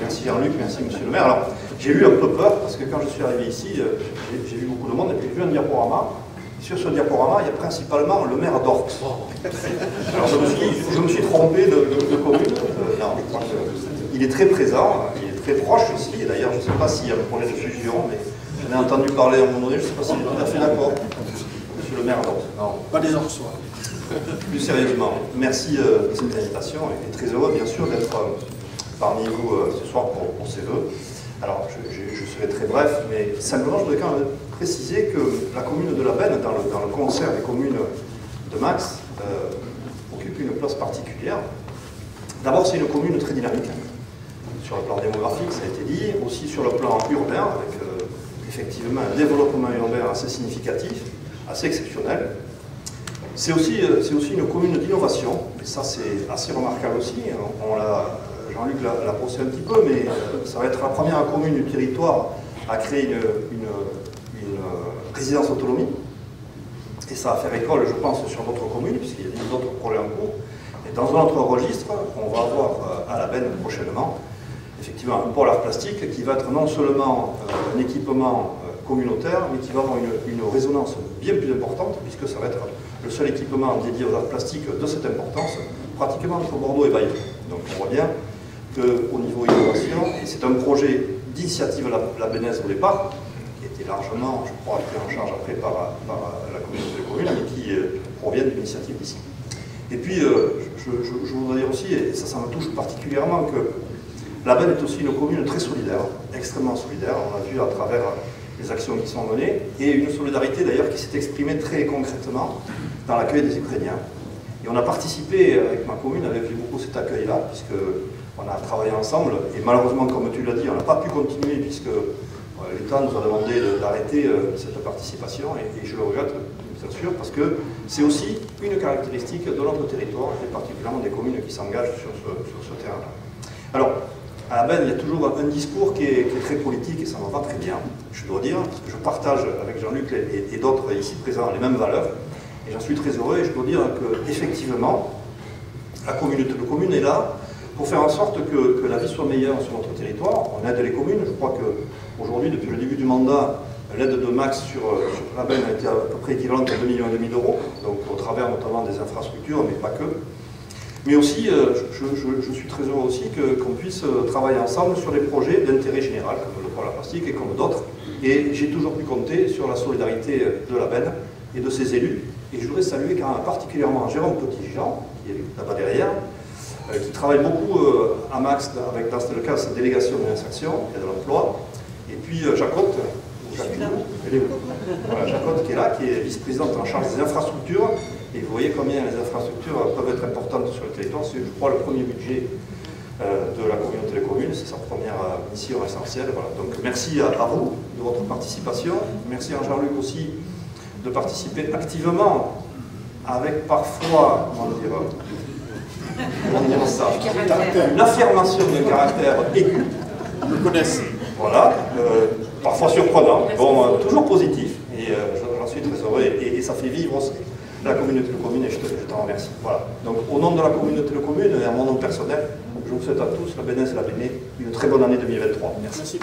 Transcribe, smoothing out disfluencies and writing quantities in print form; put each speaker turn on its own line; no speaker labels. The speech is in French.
merci Jean-Luc, merci Monsieur le maire. Alors, j'ai eu un peu peur, parce que quand je suis arrivé ici, j'ai vu beaucoup de monde, et puis j'ai vu un diaporama. Sur ce diaporama, il y a principalement le maire d'Orx. Alors je me suis trompé de commune. Non, je crois qu'il est très présent, il est très proche aussi. D'ailleurs, je ne sais pas s'il y a un projet de fusion, mais j'en ai entendu parler à un moment donné, je ne sais pas s'il est tout à fait d'accord. Monsieur le maire d'Orx. Non,
pas des Orxois.
Plus sérieusement, merci de cette invitation et très heureux bien sûr d'être parmi vous ce soir pour ces vœux. Alors je serai très bref, mais simplement je voudrais quand même préciser que la commune de la Benne, dans le concert des communes de Max, occupe une place particulière. D'abord c'est une commune très dynamique, sur le plan démographique ça a été dit, aussi sur le plan urbain, avec effectivement un développement urbain assez significatif, assez exceptionnel. C'est aussi une commune d'innovation, et ça c'est assez remarquable aussi. Jean-Luc l'a posé un petit peu, mais ça va être la première commune du territoire à créer une résidence autonomie. Et ça va faire école, je pense, sur d'autres communes, puisqu'il y a d'autres projets en cours. Et dans un autre registre, on va avoir à la Benne prochainement, effectivement, un pôle art plastique qui va être non seulement un équipement communautaire, mais qui va avoir une résonance bien plus importante, puisque ça va être le seul équipement dédié aux arts plastiques de cette importance, pratiquement entre Bordeaux et Bayeux. Donc on voit bien qu'au niveau innovation, et c'est un projet d'initiative la Bennaise au départ, qui a été largement, je crois, pris en charge après par la communauté de communes, mais qui provient d'une initiative d'ici. Et puis, je voudrais dire aussi, et ça me touche particulièrement, que la Benne est aussi une commune très solidaire, extrêmement solidaire, on l'a vu à travers les actions qui sont menées, et une solidarité d'ailleurs qui s'est exprimée très concrètement dans l'accueil des Ukrainiens. Et on a participé avec ma commune, avait vu beaucoup cet accueil-là, puisqu'on a travaillé ensemble, et malheureusement, comme tu l'as dit, on n'a pas pu continuer, puisque l'État nous a demandé d'arrêter cette participation, et je le regrette, bien sûr, parce que c'est aussi une caractéristique de notre territoire, et particulièrement des communes qui s'engagent sur ce terrain-là. Alors, à la Benne, il y a toujours un discours qui est très politique, et ça me va très bien, je dois dire, parce que je partage avec Jean-Luc et d'autres ici présents les mêmes valeurs, et j'en suis très heureux, et je dois dire qu'effectivement, la communauté de communes est là pour faire en sorte que la vie soit meilleure sur notre territoire. On aide les communes, je crois qu'aujourd'hui, depuis le début du mandat, l'aide de Max sur la Benne a été à peu près équivalente à 2,5 millions d'euros, donc au travers notamment des infrastructures, mais pas que. Mais aussi, je suis très heureux aussi qu'on puisse travailler ensemble sur des projets d'intérêt général, comme le pôle art plastique et comme d'autres. Et j'ai toujours pu compter sur la solidarité de la Benne et de ses élus. Et je voudrais saluer quand même particulièrement Jérôme Petit-Jean, qui est là-bas derrière, qui travaille beaucoup à Max, avec dans le cas de sa délégation de l'insertion et de l'emploi. Et puis Jacotte, voilà, Jacotte qui est là, qui est vice-présidente en charge des infrastructures. Et vous voyez combien les infrastructures peuvent être importantes sur le territoire. C'est, je crois, le premier budget de la communauté de communes. C'est sa première mission essentielle. Voilà. Donc merci à vous de votre participation. Merci à Jean-Luc aussi de participer activement, avec parfois, comment dire ça, une affirmation de caractère aigu.
Vous le connaissez.
Voilà, parfois surprenant, mais bon, toujours positif. Et j'en suis très heureux et ça fait vivre aussi la communauté de communes et je t'en remercie. Voilà. Donc au nom de la communauté de communes et à mon nom personnel, je vous souhaite à tous, la Bennaise et la Bennée, une très bonne année 2023. Merci.